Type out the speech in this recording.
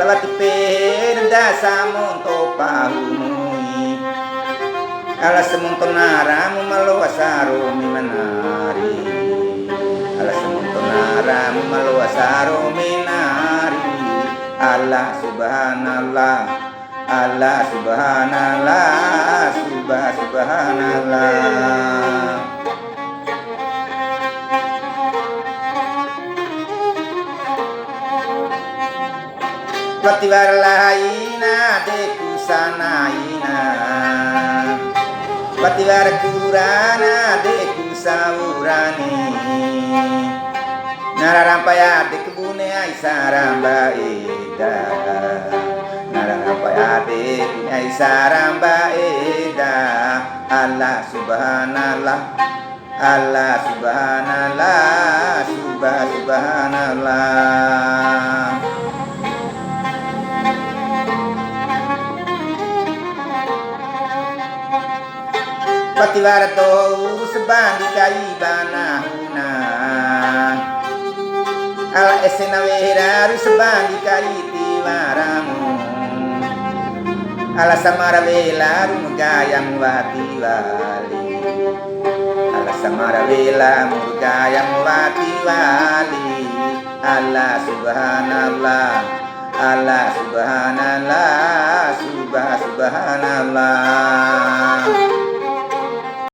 salati perda samonto pahumui ala semonto naramu maluasaro minari ala semonto naramu maluasaro minari Allah subhanallah Allah subhanallah subhanallah. Patiwarlaina deku sanaina patiwar kurana deku saurani narampaya dekubune aisaramba eda narampaya dekubune aisaramba eda Allah subhanallah Allah subhanallah subhanallah. Patiwarato urus bandika ibanahuna ala esena wera urus bandika itiwaramu ala samara vela rumgayam wati wali ala samara vela murgayam wati wali Allah subhanallah Allah subhanallah subhanallah.